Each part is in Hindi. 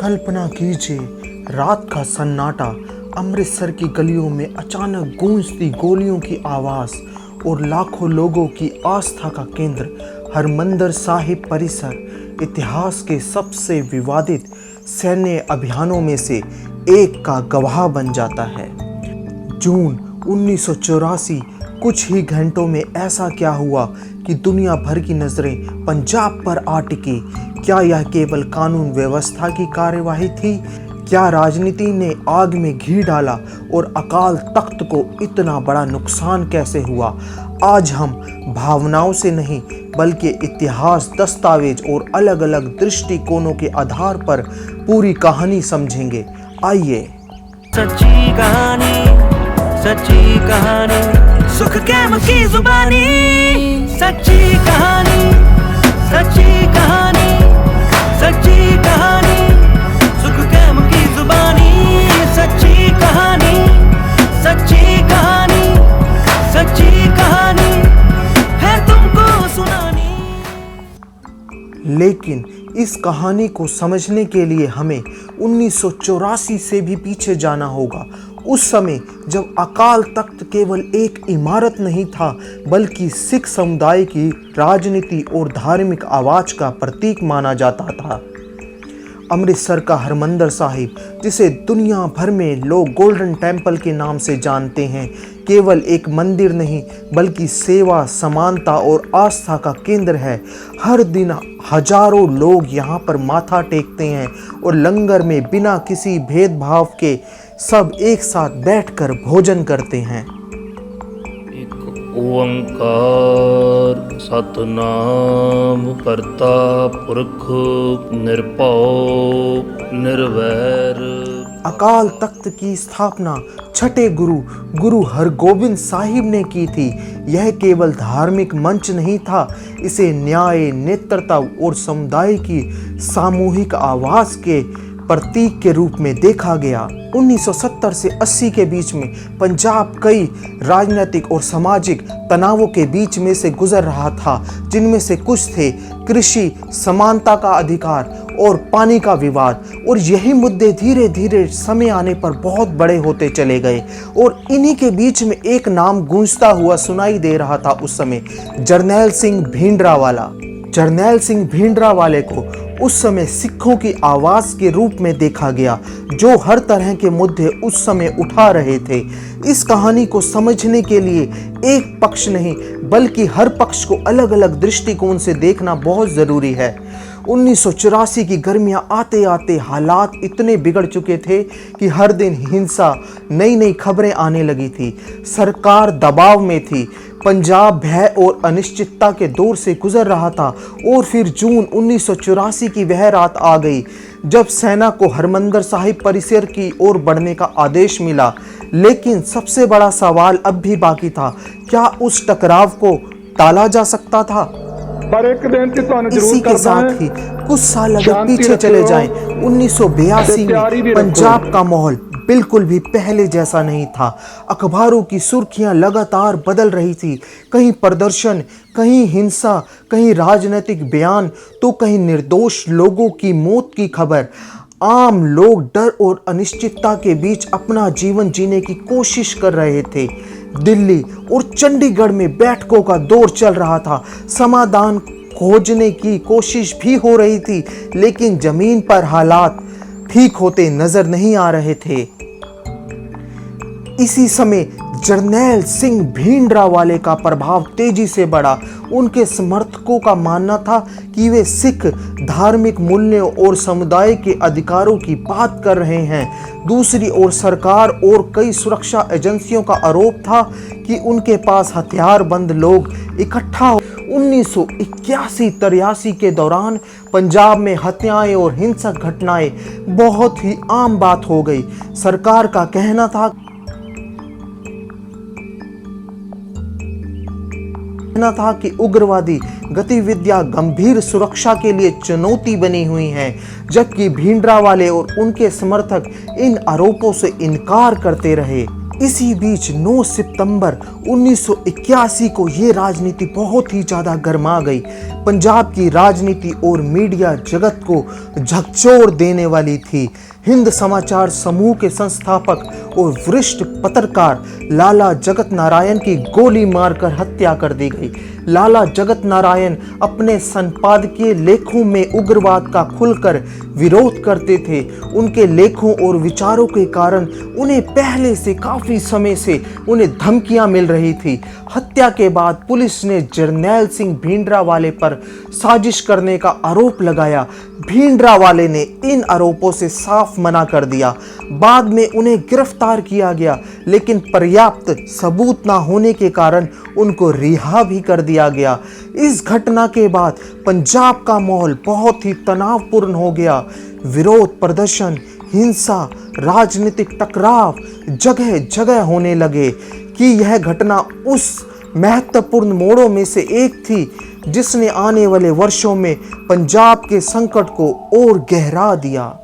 कल्पना कीजिए, रात का सन्नाटा, अमृतसर की गलियों में अचानक गूंजती गोलियों की आवाज़ और लाखों लोगों की आस्था का केंद्र हरमंदिर साहिब परिसर इतिहास के सबसे विवादित सैन्य अभियानों में से एक का गवाह बन जाता है। जून 1984, कुछ ही घंटों में ऐसा क्या हुआ कि दुनिया भर की नज़रें पंजाब पर आ टिकी। क्या यह केवल कानून व्यवस्था की कार्यवाही थी? क्या राजनीति ने आग में घी डाला और अकाल तख्त को इतना बड़ा नुकसान कैसे हुआ? आज हम भावनाओं से नहीं बल्कि इतिहास, दस्तावेज और अलग अलग दृष्टिकोणों के आधार पर पूरी कहानी समझेंगे। आइए। सच्ची कहानी सुख कैम की जुबानी, सच्ची कहानी सुख कैम की जुबानी, सच्ची कहानी है तुमको सुनानी। लेकिन इस कहानी को समझने के लिए हमें 1984 से भी पीछे जाना होगा। उस समय जब अकाल तख्त केवल एक इमारत नहीं था बल्कि सिख समुदाय की राजनीति और धार्मिक आवाज़ का प्रतीक माना जाता था। अमृतसर का हरमंदिर साहिब, जिसे दुनिया भर में लोग गोल्डन टेम्पल के नाम से जानते हैं, केवल एक मंदिर नहीं बल्कि सेवा, समानता और आस्था का केंद्र है। हर दिन हजारों लोग यहाँ पर माथा टेकते हैं और लंगर में बिना किसी भेदभाव के सब एक साथ बैठकर भोजन करते हैं। एक ओंकार सतनाम करता पुरख निर्भव निर्वैर। अकाल तख्त की स्थापना छठे गुरु हरगोबिंद साहिब ने की थी। यह केवल धार्मिक मंच नहीं था, इसे न्याय, नेतृत्व और समुदाय की सामूहिक आवाज़ के प्रतीक के रूप में देखा गया। 1970 से 80 के बीच में पंजाब कई राजनीतिक और सामाजिक तनावों के बीच में से गुजर रहा था, जिनमें से कुछ थे कृषि, समानता का अधिकार और पानी का विवाद। और यही मुद्दे धीरे धीरे समय आने पर बहुत बड़े होते चले गए और इन्हीं के बीच में एक नाम गूंजता हुआ सुनाई दे रहा था उस समय, जरनैल सिंह भिंडरावाला। जरनैल सिंह भिंडरावाले को उस समय सिखों की आवाज़ के रूप में देखा गया, जो हर तरह के मुद्दे उस समय उठा रहे थे। इस कहानी को समझने के लिए एक पक्ष नहीं बल्कि हर पक्ष को अलग अलग दृष्टिकोण से देखना बहुत ज़रूरी है। 1984 की गर्मियां आते आते हालात इतने बिगड़ चुके थे कि हर दिन हिंसा, नई नई खबरें आने लगी थी। सरकार दबाव में थी, पंजाब भय और अनिश्चितता के दौर से गुजर रहा था। और फिर जून 1984 की वह रात आ गई जब सेना को हरमंदिर साहिब परिसर की ओर बढ़ने का आदेश मिला। लेकिन सबसे बड़ा सवाल अब भी बाकी था, क्या उस टकराव को टाला जा सकता था? पर एक बेनती तो इसी के साथ ही कुछ साल अगर पीछे चले जाएं, 1982 में पंजाब का माहौल बिल्कुल भी पहले जैसा नहीं था। अखबारों की सुर्खियां लगातार बदल रही थी, कहीं प्रदर्शन, कहीं हिंसा, कहीं राजनीतिक बयान, तो कहीं निर्दोष लोगों की मौत की खबर। आम लोग डर और अनिश्चितता के बीच अपना जीवन जीने की कोशिश कर रहे थे। दिल्ली और चंडीगढ़ में बैठकों का दौर चल रहा था, समाधान खोजने की कोशिश भी हो रही थी, लेकिन जमीन पर हालात ठीक होते नजर नहीं आ रहे थे। इसी समय जरनैल सिंह भिंडरावाले का प्रभाव तेजी से बढ़ा। उनके समर्थकों का मानना था कि वे सिख धार्मिक मूल्यों और समुदाय के अधिकारों की बात कर रहे हैं। दूसरी ओर सरकार और कई सुरक्षा एजेंसियों का आरोप था कि उनके पास हथियारबंद लोग इकट्ठा। 1981-83 के दौरान पंजाब में हत्याएं और हिंसक घटनाएं बहुत ही आम बात हो गई। सरकार का कहना था कि उग्रवादी गतिविधियां गंभीर सुरक्षा के लिए चुनौती बनी हुई हैं, जबकि भिंडरावाले और उनके समर्थक इन आरोपों से इनकार करते रहे। इसी बीच 9 सितंबर 1981 को ये राजनीति बहुत ही ज़्यादा गर्मा गई। पंजाब की राजनीति और मीडिया जगत को झकझोर देने वाली थी। हिंद समाचार समूह के संस्थापक और वरिष्ठ पत्रकार लाला जगत नारायण की गोली मारकर हत्या कर दी गई। लाला जगत नारायण अपने संपादकीय लेखों में उग्रवाद का खुलकर विरोध करते थे। उनके लेखों और विचारों के कारण उन्हें पहले से काफ़ी समय से उन्हें धमकियां मिल रही थी। हत्या के बाद पुलिस ने जरनैल सिंह भिंडरावाले पर साजिश करने का आरोप लगाया। भिंडरावाले ने इन आरोपों से साफ मना कर दिया। बाद में उन्हें गिरफ्तार किया गया, लेकिन पर्याप्त सबूत ना होने के कारण उनको रिहा भी कर दिया गया। इस घटना के बाद पंजाब का माहौल बहुत ही तनावपूर्ण हो गया। विरोध प्रदर्शन, हिंसा, राजनीतिक टकराव जगह जगह होने लगे कि यह घटना उस महत्वपूर्ण मोड़ों में से एक थी जिसने आने वाले वर्षों में पंजाब के संकट को और गहरा दिया।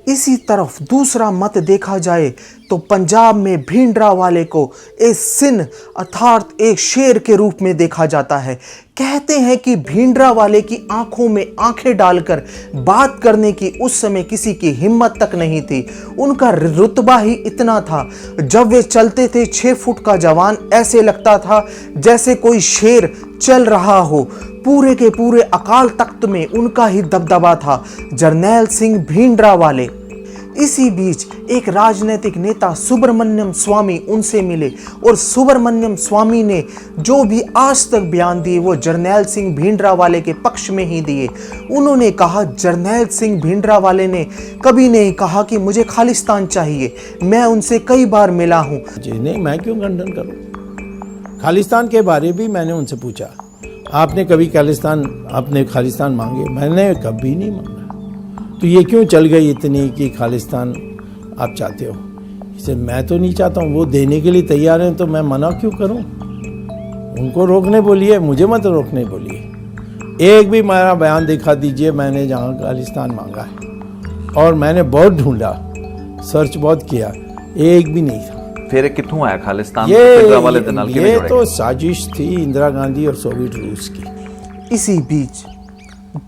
इसी तरफ दूसरा मत देखा जाए तो पंजाब में भिंडरावाले को एक सिंह अर्थात एक शेर के रूप में देखा जाता है। कहते हैं कि भिंडरावाले की आंखों में आंखें डालकर बात करने की उस समय किसी की हिम्मत तक नहीं थी। उनका रुतबा ही इतना था, जब वे चलते थे 6 फुट का जवान ऐसे लगता था जैसे कोई शेर चल रहा हो। पूरे के पूरे अकाल तख्त में उनका ही दबदबा था, जरनैल सिंह भिंडरावाले। इसी बीच एक राजनीतिक नेता सुब्रमण्यम स्वामी उनसे मिले और सुब्रमण्यम स्वामी ने जो भी आज तक बयान दिए वो जरनैल सिंह भिंडरावाले के पक्ष में ही दिए। उन्होंने कहा, जरनैल सिंह भिंडरावाले ने कभी नहीं कहा कि मुझे खालिस्तान चाहिए। मैं उनसे कई बार मिला हूँ। जी नहीं, मैं क्यों खंडन करूँ? खालिस्तान के बारे भी मैंने उनसे पूछा, आपने कभी खालिस्तान मांगे? मैंने कभी नहीं मांगा। तो ये क्यों चल गई इतनी कि खालिस्तान आप चाहते हो? इसे मैं तो नहीं चाहता हूँ, वो देने के लिए तैयार हैं तो मैं मना क्यों करूँ? उनको रोकने बोलिए, मुझे मत रोकने बोलिए। एक भी मेरा बयान दिखा दीजिए मैंने जहाँ खालिस्तान मांगा है। और मैंने बहुत ढूंढा, सर्च बहुत किया, एक भी नहीं था। फिर कित्थों आया खालिस्तान? ये तो साजिश थी इंदिरा गांधी और सोवियत रूस की। इसी बीच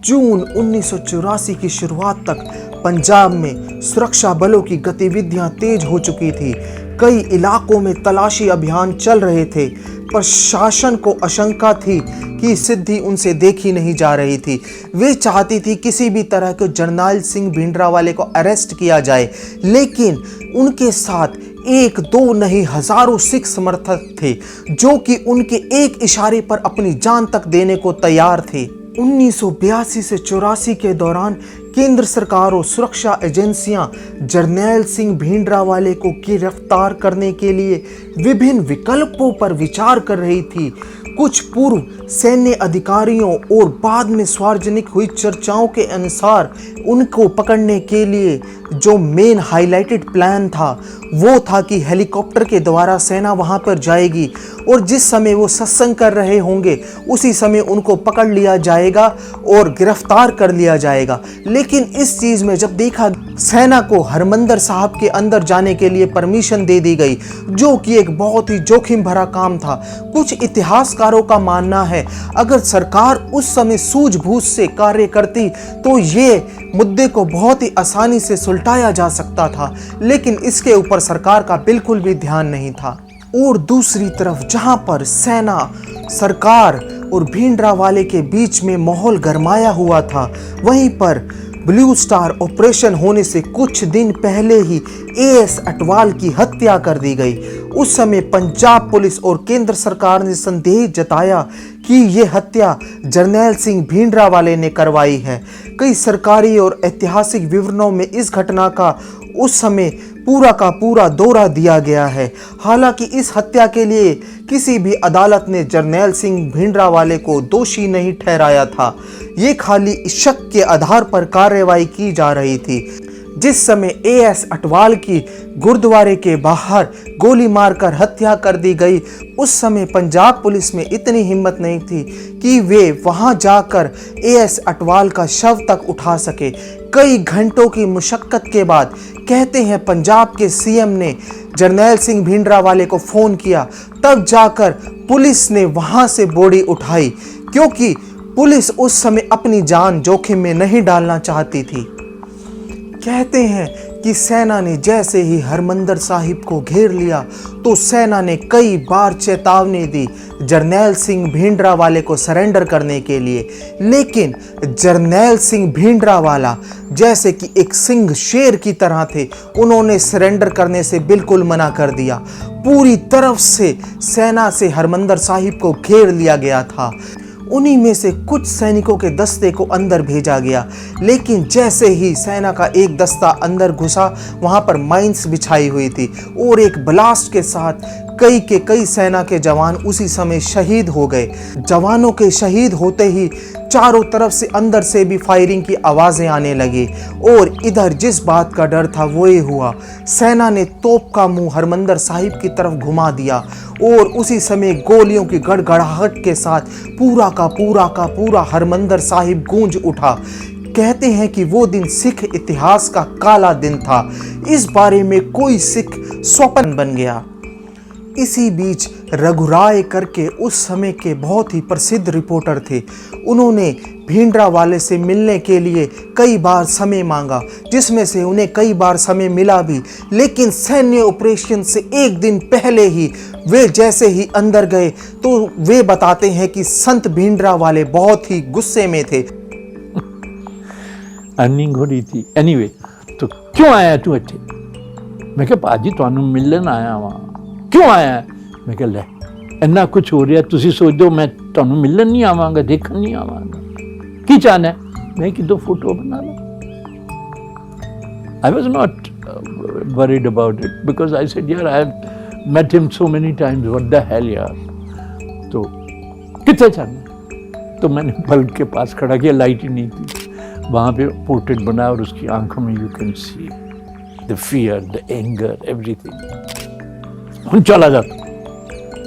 जून 1984 की शुरुआत तक पंजाब में सुरक्षा बलों की गतिविधियां तेज हो चुकी थी। कई इलाकों में तलाशी अभियान चल रहे थे। प्रशासन को आशंका थी कि सिद्धि उनसे देखी नहीं जा रही थी। वे चाहती थी किसी भी तरह के जरनैल सिंह भिंडरावाले को अरेस्ट किया जाए, लेकिन उनके साथ 1-2 नहीं हजारों सिख समर्थक थे जो कि उनके एक इशारे पर अपनी जान तक देने को तैयार थे। 1982 से 84 के दौरान केंद्र सरकार और सुरक्षा एजेंसियां जरनैल सिंह भिंडरावाले को गिरफ्तार करने के लिए विभिन्न विकल्पों पर विचार कर रही थी। कुछ पूर्व सैन्य अधिकारियों और बाद में सार्वजनिक हुई चर्चाओं के अनुसार उनको पकड़ने के लिए जो मेन हाईलाइटेड प्लान था वो था कि हेलीकॉप्टर के द्वारा सेना वहां पर जाएगी और जिस समय वो सत्संग कर रहे होंगे उसी समय उनको पकड़ लिया जाएगा और गिरफ्तार कर लिया जाएगा। लेकिन इस चीज में जब देखा, सेना को हरमंदिर साहब के अंदर जाने के लिए परमिशन दे दी गई, जो कि एक बहुत ही जोखिम भरा काम था। कुछ इतिहासकारों का मानना है अगर सरकार उस समय सूझबूझ से कार्य करती तो ये मुद्दे को बहुत ही आसानी से सुलटाया जा सकता था, लेकिन इसके ऊपर सरकार का बिल्कुल भी ध्यान नहीं था। और दूसरी तरफ जहां पर सेना, सरकार और भिंडरावाले के बीच में माहौल गरमाया हुआ था, वहीं पर ब्लू स्टार ऑपरेशन होने से कुछ दिन पहले ही एएस अटवाल की हत्या कर दी गई। उस समय पंजाब पुलिस और केंद्र सरकार ने संदेह जताया कि ये हत्या जरनैल सिंह भिंडरावाले ने करवाई है। कई सरकारी और ऐतिहासिक विवरणों में इस घटना का उस समय पूरा का पूरा दौरा दिया गया है। हालांकि इस हत्या के लिए किसी भी अदालत ने जरनैल सिंह भिंडरावाले को दोषी नहीं ठहराया था। ये खाली शक के आधार पर कार्रवाई की जा रही थी। जिस समय एएस अटवाल की गुरुद्वारे के बाहर गोली मारकर हत्या कर दी गई, उस समय पंजाब पुलिस में इतनी हिम्मत नहीं थी कि वे वहां जाकर एएस अटवाल का शव तक उठा सके। कई घंटों की मुशक्कत के बाद कहते हैं पंजाब के सीएम ने जर्नैल सिंह भिंडरावाले को फोन किया, तब जाकर पुलिस ने वहां से बॉडी उठाई, क्योंकि पुलिस उस समय अपनी जान जोखिम में नहीं डालना चाहती थी। कहते हैं कि सेना ने जैसे ही हरमंदिर साहिब को घेर लिया तो सेना ने कई बार चेतावनी दी जर्नैल सिंह भिंडरावाले को सरेंडर करने के लिए, लेकिन जर्नैल सिंह भिंडरावाला जैसे कि एक सिंह शेर की तरह थे, उन्होंने सरेंडर करने से बिल्कुल मना कर दिया। पूरी तरफ से सेना से हरमंदिर साहिब को घेर लिया गया था। उन्हीं में से कुछ सैनिकों के दस्ते को अंदर भेजा गया, लेकिन जैसे ही सेना का एक दस्ता अंदर घुसा, वहां पर माइंस बिछाई हुई थी और एक ब्लास्ट के साथ कई सेना के जवान उसी समय शहीद हो गए। जवानों के शहीद होते ही चारों तरफ से अंदर से भी फायरिंग की आवाजें आने लगी और इधर जिस बात का डर था वो ये हुआ, सेना ने तोप का मुंह हरमंदिर साहिब की तरफ घुमा दिया और उसी समय गोलियों की गड़गड़ाहट के साथ पूरा का पूरा हरमंदिर साहिब गूंज उठा। कहते हैं कि वो दिन सिख इतिहास का काला दिन था। इस बारे में कोई सिख स्वप्न बन गया। इसी बीच रघुराय करके उस समय के बहुत ही प्रसिद्ध रिपोर्टर थे। उन्होंने भिंडरावाले से मिलने के लिए कई बार समय मांगा, जिसमें से उन्हें कई बार समय मिला भी, लेकिन सैन्य ऑपरेशन से एक दिन पहले ही वे जैसे ही अंदर गए तो वे बताते हैं कि संत भिंडरावाले बहुत ही गुस्से में थे। अर्निंग हो रही थी एनीवे, तो क्यों आया तू इत्थे? मैं कहा भाजी ਤੁਹਾਨੂੰ ਮਿਲਣ ਆਇਆ ਵਾਂ। क्यों आया? मैं कहा ले इन्ना कुछ हो रहा, तुसी सोच दो मैं ਤੁਹਾਨੂੰ ਮਿਲਣ नहीं आवांगा, देखने नहीं आवांगा, की चाहना है? मैं कि दो फोटो बना लो। I was not worried about it because I said यार I have met him so many times, what the hell यार। तो कितने चाहना? तो मैंने बल्ब के पास खड़ा किया, लाइट ही नहीं थी, वहाँ पे पोर्ट्रेट बना और उसकी आंखों में you can see the fear, the anger, everything. हम चला जाता।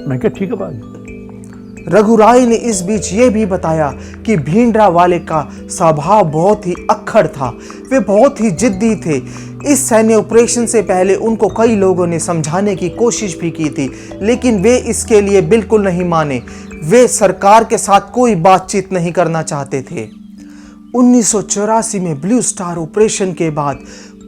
मैं क्या ठीक है बात। रघुराय ने इस बीच ये भी बताया कि भिंडरावाले का स्वभाव बहुत ही अक्खड़ था, वे बहुत ही जिद्दी थे। इस सैन्य ऑपरेशन से पहले उनको कई लोगों ने समझाने की कोशिश भी की थी, लेकिन वे इसके लिए बिल्कुल नहीं माने। वे सरकार के साथ कोई बातचीत नहीं करना चाहते थे। 1984 में ब्लू स्टार ऑपरेशन के बाद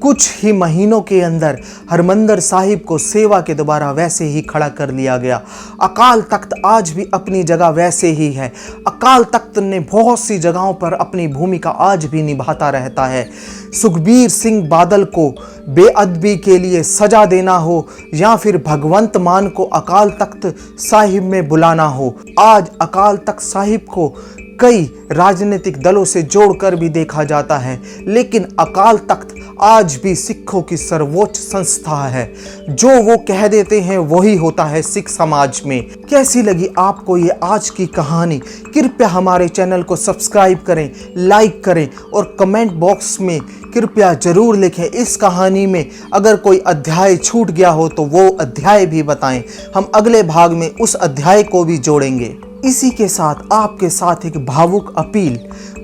कुछ ही महीनों के अंदर हरमंदिर साहिब को सेवा के दोबारा वैसे ही खड़ा कर लिया गया। अकाल तख्त आज भी अपनी जगह वैसे ही है। अकाल तख्त ने बहुत सी जगहों पर अपनी भूमिका आज भी निभाता रहता है। सुखबीर सिंह बादल को बेअदबी के लिए सजा देना हो या फिर भगवंत मान को अकाल तख्त साहिब में बुलाना हो, आज अकाल तख्त साहिब को कई राजनीतिक दलों से जोड़कर भी देखा जाता है, लेकिन अकाल तख्त आज भी सिखों की सर्वोच्च संस्था है। जो वो कह देते हैं वही होता है सिख समाज में। कैसी लगी आपको ये आज की कहानी? कृपया हमारे चैनल को सब्सक्राइब करें, लाइक करें और कमेंट बॉक्स में कृपया जरूर लिखें इस कहानी में अगर कोई अध्याय छूट गया हो तो वो अध्याय भी बताएं। हम अगले भाग में उस अध्याय को भी जोड़ेंगे। इसी के साथ आपके साथ एक भावुक अपील।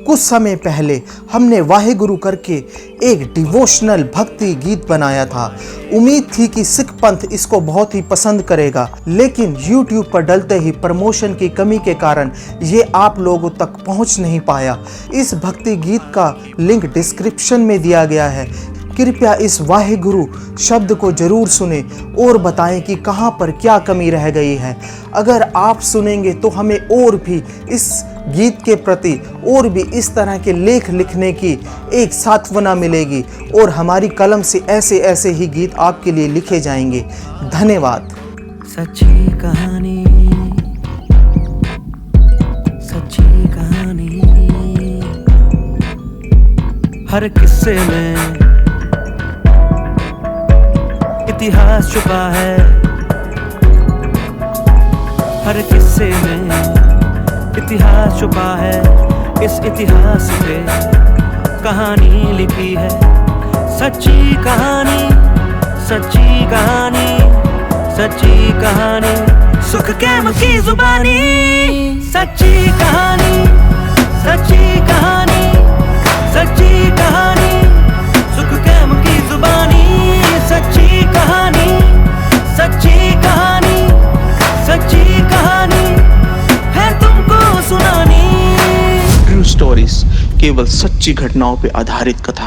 कुछ समय पहले हमने वाहेगुरु करके एक डिवोशनल भक्ति गीत बनाया था। उम्मीद थी कि सिख पंथ इसको बहुत ही पसंद करेगा, लेकिन YouTube पर डलते ही प्रमोशन की कमी के कारण ये आप लोगों तक पहुंच नहीं पाया। इस भक्ति गीत का लिंक डिस्क्रिप्शन में दिया गया है। कृपया इस वाहेगुरु शब्द को जरूर सुने और बताएं कि कहां पर क्या कमी रह गई है। अगर आप सुनेंगे तो हमें और भी इस गीत के प्रति और भी इस तरह के लेख लिखने की एक सांत्वना मिलेगी और हमारी कलम से ऐसे ऐसे ही गीत आपके लिए लिखे जाएंगे। धन्यवाद। सच्ची कहानी, सच्ची कहानी, हर किस्से में इतिहास छुपा है, हर किस्से में इतिहास छुपा है। इस इतिहास पे कहानी लिखी है, सच्ची कहानी, सच्ची कहानी, सच्ची कहानी, सुख कैम की जुबानी, सच्ची कहानी, सच्ची कहानी, सच्ची कहानी, सुख कैम की जुबानी, सच्ची कहानी, सच्ची घटनाओं पर आधारित कथा।